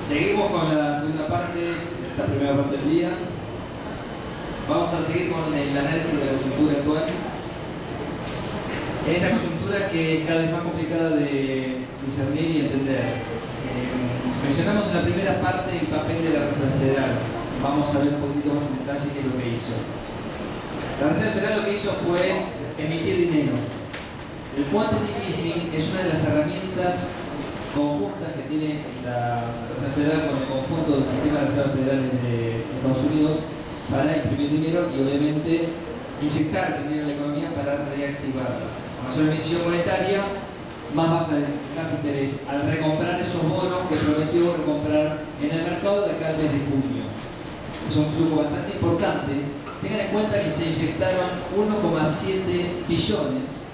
Seguimos con la segunda parte de esta primera parte del día. Vamos a seguir con el análisis de la coyuntura actual. En esta coyuntura que es cada vez más complicada de discernir y entender. Mencionamos en la primera parte el papel de la Reserva Federal. Vamos a ver un poquito más en detalle qué es lo que hizo. La Reserva Federal lo que hizo fue emitir dinero. El quantitative easing es una de las herramientas conjuntas que tiene la Reserva Federal con el conjunto del sistema de reservas federales de Estados Unidos para imprimir dinero y obviamente inyectar dinero en la economía para reactivarla. A mayor emisión monetaria, más baja la tasa de interés al recomprar esos bonos que prometió recomprar en el mercado de acá al mes de junio. Es un flujo bastante importante. Tengan en cuenta que se inyectaron 1,7 billones,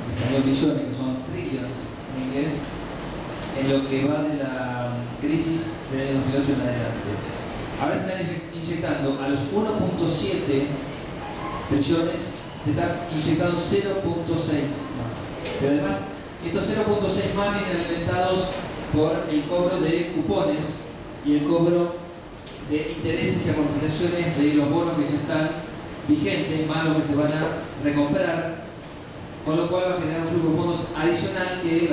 en español billones, que son trillions en inglés, en lo que va de la crisis del 2008 en adelante. Ahora se están inyectando a los 1,7 trillones, se están inyectando 0,6 más. Pero además, estos 0,6 más vienen alimentados por el cobro de cupones y el cobro de intereses y amortizaciones de los bonos que ya están vigentes, más los que se van a recomprar, con lo cual va a generar un flujo de fondos adicional que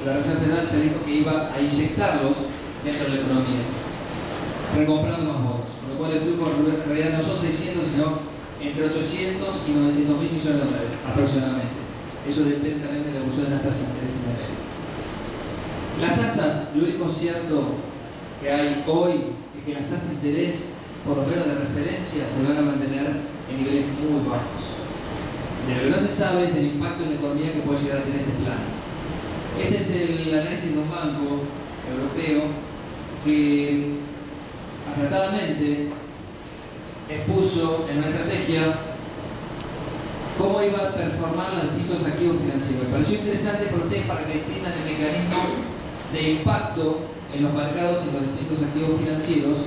la Reserva Federal se dijo que iba a inyectarlos dentro de la economía, recomprando más bonos, con lo cual el flujo en realidad no son 600, sino entre 800 y 900 mil millones de dólares aproximadamente. Eso depende también de la evolución de las tasas de interés en el medio. Las tasas, lo único cierto que hay hoy es que las tasas de interés, por lo menos de referencia, se van a mantener en niveles muy bajos. De lo que no se sabe es el impacto en la economía que puede llegar a tener este plan. Este es el análisis de un banco europeo que acertadamente expuso en una estrategia cómo iba a performar los distintos activos financieros. Me pareció interesante para ustedes para que entiendan el mecanismo de impacto en los mercados y los distintos activos financieros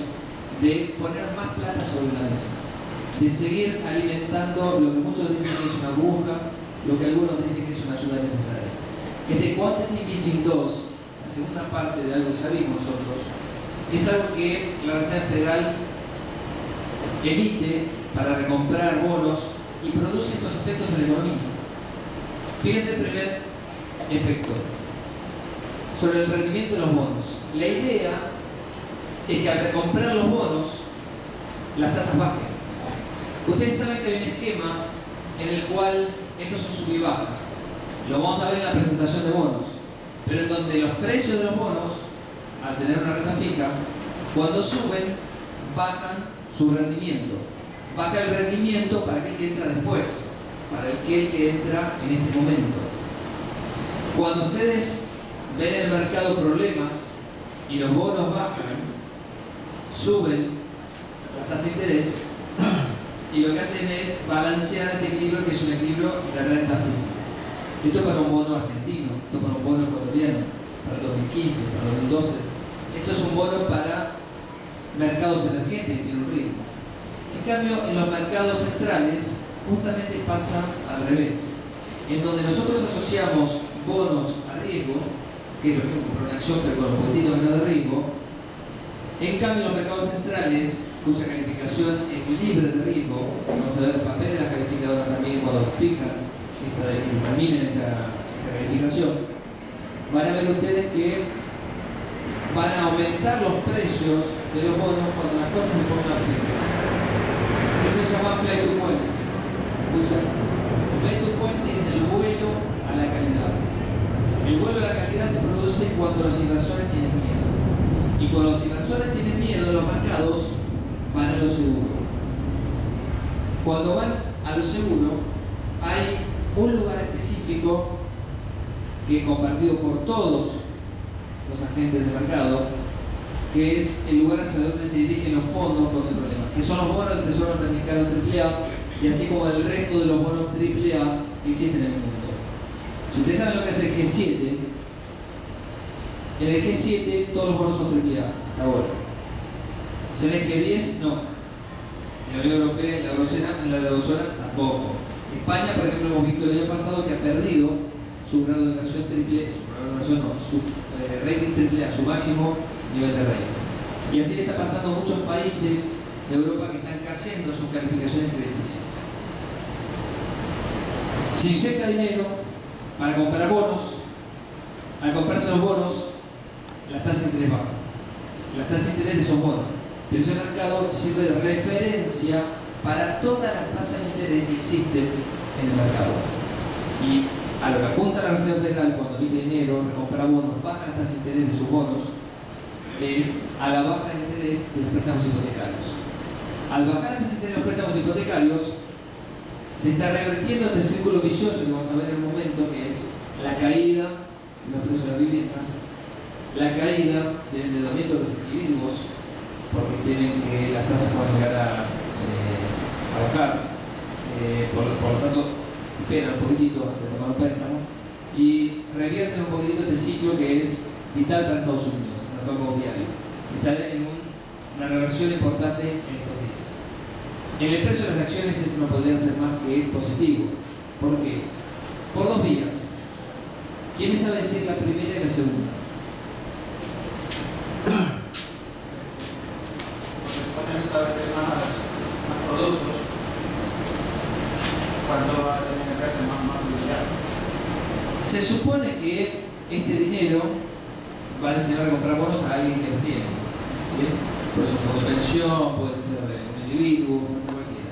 de poner más plata sobre la mesa, de seguir alimentando lo que muchos dicen que es una burbuja, lo que algunos dicen que es una ayuda necesaria. Este Quantitative Easing 2, la segunda parte de algo que ya vimos nosotros, es algo que la Reserva Federal emite para recomprar bonos y produce estos efectos en la economía. Fíjense el primer efecto sobre el rendimiento de los bonos. La idea es que al recomprar los bonos, las tasas bajen. Ustedes saben que hay un esquema en el cual esto es un sub y baja. Lo vamos a ver en la presentación de bonos, pero en donde los precios de los bonos, al tener una renta fija, cuando suben, bajan su rendimiento. Baja el rendimiento para aquel que entra después, para aquel que entra en este momento. Cuando ustedes ven en el mercado problemas y los bonos bajan, suben las tasas de interés y lo que hacen es balancear este equilibrio, que es un equilibrio de renta fija. Esto es para un bono argentino, esto es para un bono ecuatoriano, para el 2015, para el 2012. Esto es un bono para mercados emergentes que tienen un riesgo. En cambio, en los mercados centrales justamente pasa al revés, en donde nosotros asociamos bonos a riesgo, que es lo mismo que comprar una acción pero con un poquitito menos de riesgo. En cambio, los mercados centrales, cuya calificación es libre de riesgo, vamos a ver el papel de las calificadoras también cuando fijan y determinen esta calificación, van a ver ustedes que van a aumentar los precios de los bonos cuando las cosas se pongan firmes. Eso se llama flight to quality. ¿Escuchan? El flight to quality es el vuelo a la calidad. El vuelo a la calidad se produce cuando los inversores tienen miedo. Y cuando los inversores tienen miedo, los mercados van a lo seguro. Cuando van a lo seguro, hay un lugar específico que es compartido por todos los agentes del mercado, que es el lugar hacia donde se dirigen los fondos con el problema, que son los bonos del Tesoro Norteamericano AAA, y así como el resto de los bonos AAA que existen en el mundo. Si ustedes saben lo que es el G7, en el G7 todos los bonos son AAA hasta ahora. O sea, en el G10 no. En la Unión Europea, en la eurozona tampoco. España, por ejemplo, hemos visto el año pasado que ha perdido su grado de inversión triple, su rating AAA, su máximo nivel de rating. Y así le está pasando a muchos países de Europa que están cayendo sus calificaciones crediticias. Se inyecta dinero para comprar bonos. Al comprarse los bonos, las tasas de interés bajan. Las tasas de interés de esos bonos. Pero ese mercado sirve de referencia para todas las tasas de interés que existen en el mercado. Y a lo que apunta la Reserva Federal cuando emite dinero, recompra bonos, baja las tasas de interés de sus bonos, es a la baja de interés de los préstamos hipotecarios. Al bajar las tasas de interés de los préstamos hipotecarios, se está revertiendo este círculo vicioso que vamos a ver en un momento, que es la caída de los precios de las viviendas, la caída del endeudamiento de los individuos, porque tienen que las tasas pueden llegar a bajar, por lo tanto esperan un poquitito antes de tomar un préstamo y revierten un poquitito este ciclo que es vital para Estados Unidos, en el mercado inmobiliario. Está en una reversión importante en estos días. En el precio de las acciones esto no podría ser más que positivo. ¿Por qué? Por dos vías. ¿Quién me sabe decir la primera y la segunda? Porque saber que más productos, cuánto va a tener que hacerse más publicidad. Se supone que este dinero va a destinar a comprar bonos a alguien que los tiene. ¿Sí? Puede ser un fondo de pensión, puede ser un individuo, puede ser cualquiera.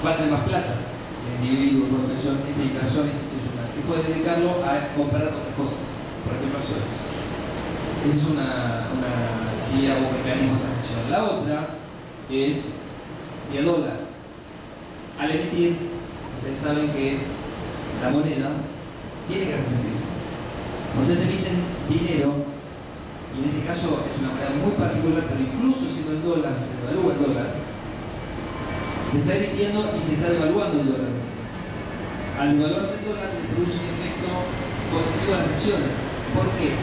Va a tener más plata el individuo, fondo de pensión, esta inversión institucional, que puede dedicarlo a comprar otras cosas, por ejemplo acciones. Esa es una guía o mecanismo de transacción. La otra es el dólar. Al emitir, ustedes saben que la moneda tiene que resentirse. Cuando ustedes emiten dinero, y en este caso es una moneda muy particular, pero incluso siendo el dólar, se devalúa el dólar, se está emitiendo y se está devaluando el dólar. Al devaluarse el dólar le produce un efecto positivo a las acciones. ¿Por qué?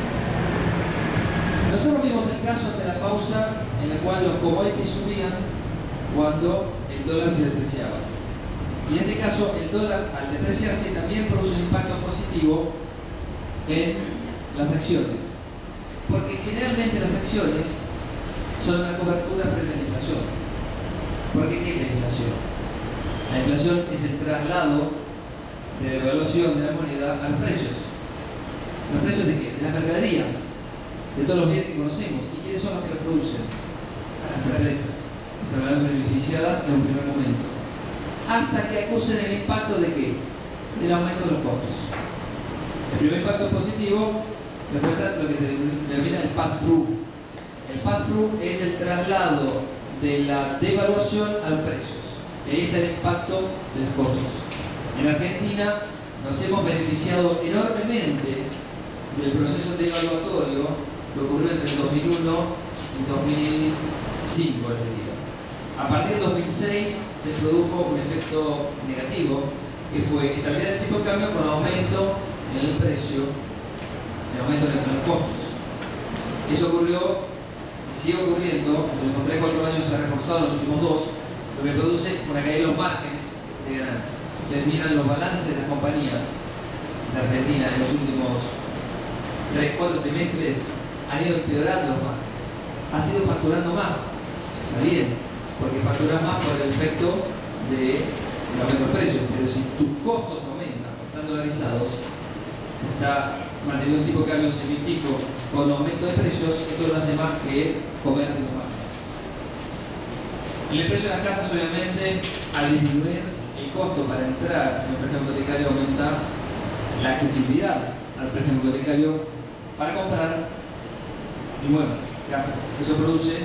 Nosotros vimos el caso ante la pausa en la cual los commodities subían cuando el dólar se depreciaba. Y en este caso el dólar al depreciarse también produce un impacto positivo en las acciones. Porque generalmente las acciones son una cobertura frente a la inflación. ¿Por qué? ¿Qué es la inflación? La inflación es el traslado de la evaluación de la moneda a los precios. ¿Los precios de qué? De las mercaderías, de todos los bienes que conocemos. ¿Y quiénes son los que los producen? Las empresas, que se verán beneficiadas en un primer momento, hasta que acusen el impacto de qué? Del aumento de los costos. El primer impacto positivo representa lo que se denomina el pass-through. El pass-through es el traslado de la devaluación a los precios. Y ahí está el impacto de los costos. En Argentina nos hemos beneficiado enormemente del proceso devaluatorio que ocurrió entre el 2001 y 2005, les diría. A partir del 2006 se produjo un efecto negativo, que fue estabilidad del tipo de cambio con aumento en el precio, el aumento en los costos. Eso ocurrió, sigue ocurriendo, en los últimos 3-4 años se ha reforzado en los últimos 2, lo que produce una caída de los márgenes de ganancias. Ustedes miran los balances de las compañías de Argentina en los últimos 3-4 trimestres, han ido empeorando los márgenes. Ha sido facturando más, está bien, porque facturas más por el efecto del aumento de precios, pero si tus costos aumentan, están dolarizados, se está manteniendo un tipo de cambio semifijo con aumento de precios, esto no hace más que comerte los márgenes. El precio de las casas, obviamente, al disminuir el costo para entrar en el préstamo hipotecario, aumenta la accesibilidad al préstamo hipotecario para comprar inmuebles, casas. Eso produce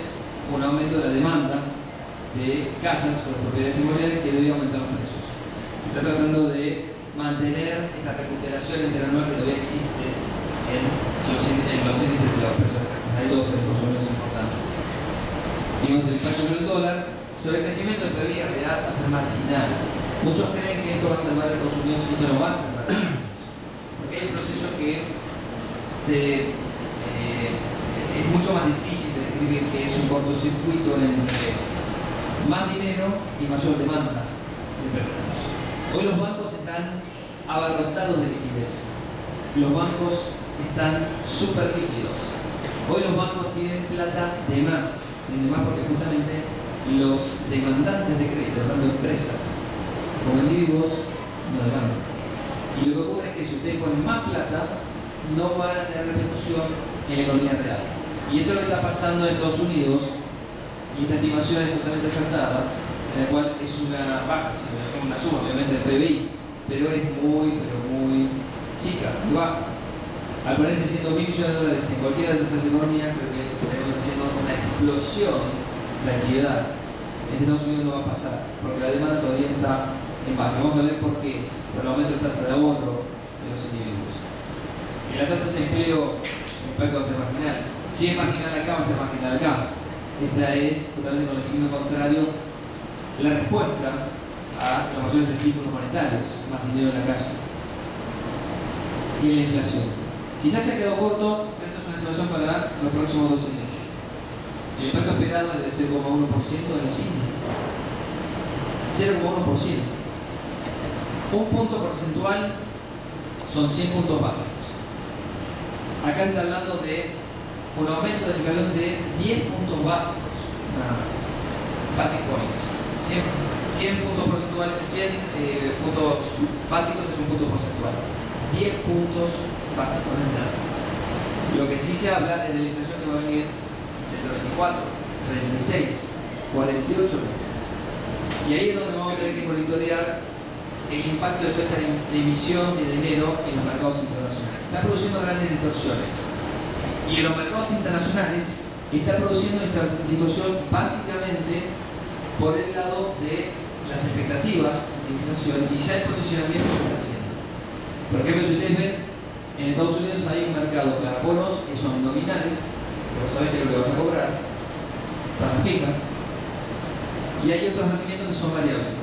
un aumento de la demanda de casas o propiedades inmobiliarias que debe aumentar los precios. Se está tratando de mantener esta recuperación interanual que todavía existe en los índices de los precios de casas. Hay dos en Estados Unidos importantes. Vimos el impacto sobre el dólar, sobre el crecimiento del PIB real va a ser marginal. Muchos creen que esto va a salvar a Estados Unidos y esto no va a salvar a Estados Unidos. Porque hay un proceso que es mucho más difícil de describir, que es un cortocircuito entre más dinero y mayor demanda de préstamos. Hoy los bancos están abarrotados de liquidez. Los bancos están súper líquidos. Hoy los bancos tienen plata de más porque justamente los demandantes de crédito, tanto empresas como individuos, no demandan. Y lo que ocurre es que si ustedes ponen más plata, no van a tener repercusión en la economía real. Y esto es lo que está pasando en Estados Unidos, y esta estimación es totalmente acertada, en la cual es una baja, una suma obviamente del PBI, pero es muy chica, muy baja. Al ponerse 100.000 millones de dólares en cualquiera de nuestras economías, creo que estaremos haciendo una explosión de actividad. En Estados Unidos no va a pasar, porque la demanda todavía está en baja. Vamos a ver por qué es, por el aumento de tasa de ahorro de los individuos. Y la tasa de desempleo, el impacto va a ser marginal. Si es marginal acá, va a ser marginal acá. Esta es, totalmente con el signo contrario, la respuesta a los mayores estímulos monetarios, más dinero en la calle. Y la inflación. Quizás se ha quedado corto, pero esto es una estimación para los próximos 12 meses. El impacto esperado es del 0,1% de los índices. 0,1%. Un punto porcentual son 100 puntos básicos. Acá está hablando de un aumento de la inflación de 10 puntos básicos, nada más. Basic points. 100 puntos porcentuales, 100 puntos básicos es un punto porcentual. 10 puntos básicos, no es nada. Lo que sí se habla es de la inflación que va a venir dentro de 24, 36, 48 meses. Y ahí es donde vamos a tener que monitorear el impacto de toda esta emisión de dinero en los mercados internacionales. Está produciendo grandes distorsiones. Y en los mercados internacionales está produciendo esta distorsión básicamente por el lado de las expectativas de inflación y ya el posicionamiento que está haciendo. Por ejemplo, si ustedes ven, en Estados Unidos hay un mercado para bonos que son nominales, que vos sabés que es lo que vas a cobrar, tasa fija, y hay otros rendimientos que son variables,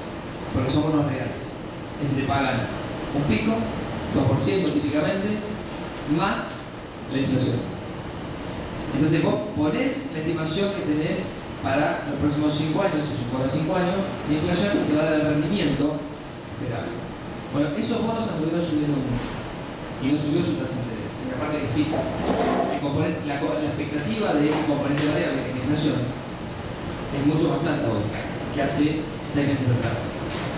porque son bonos reales. Es decir, te pagan un pico, 2% típicamente, más la inflación. Entonces vos ponés la estimación que tenés para los próximos 5 años, si supone 5 años, de inflación y te va a dar el rendimiento esperable. Bueno, esos bonos anduvieron subiendo mucho y no subió su tasa de interés, en la parte que fija. La expectativa del componente variable, que es la inflación, es mucho más alta hoy que hace 6 meses atrás.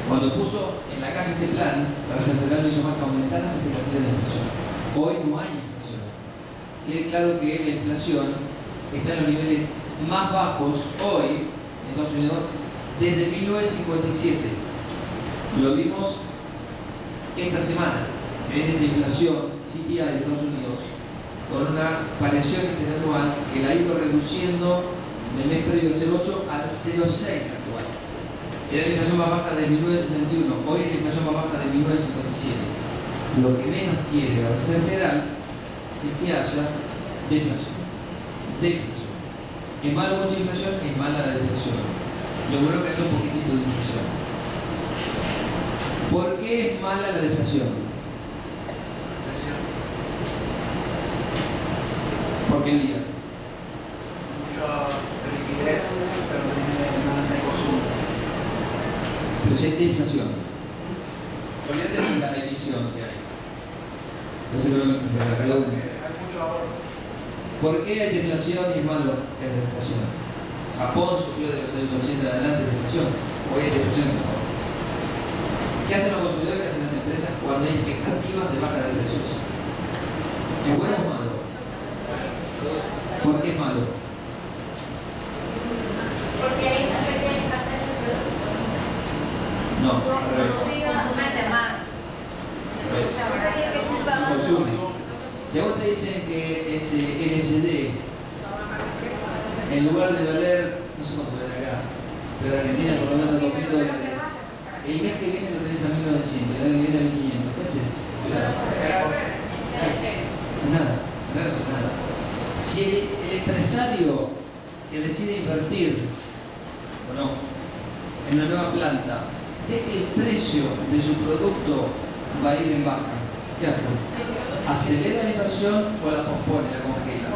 Cuando puso en la calle este plan, la Reserva Federal no hizo más que aumentar las expectativas de inflación. Hoy no hay inflación. Quede claro que la inflación está en los niveles más bajos hoy en Estados Unidos desde 1957. Lo vimos esta semana, en esa inflación CPI de Estados Unidos, con una variación interanual que la ha ido reduciendo del mes previo del 0,8 al 0,6 actual. Era la inflación más baja de 1971, hoy es la inflación más baja de 1957. Lo que menos quiere la Reserva Federal es que haya deflación. Deflación. Es malo mucha inflación, es mala la deflación. Lo bueno que hace un poquitito de inflación. ¿Por qué es mala la deflación? ¿Por qué vía? Pero si hay deflación, olvídate de la emisión que hay. Entonces lo que ¿por qué hay deflación y es malo que haya deflación? Japón sufrió de los años 80 en adelante deflación. Hoy hay deflación en Japón. ¿Qué hacen los consumidores? ¿Qué hacen las empresas cuando hay expectativas de baja de precios? ¿Es bueno o malo? ¿Por qué es malo? Porque hay una especie de escasez de productos. No, al revés. Consumen de más. No consume. Si a vos te dicen que ese LSD, en lugar de valer, no sé cuánto vale acá, pero en Argentina por lo menos $2.000, el mes que viene lo tenés a 1.900, el año que viene a 1.500, ¿qué haces? No haces nada, no haces nada. Si el empresario que decide invertir o no en una nueva planta ve que el precio de su producto va a ir en baja, ¿qué hace? ¿Acelera la inversión o la pospone, la congela?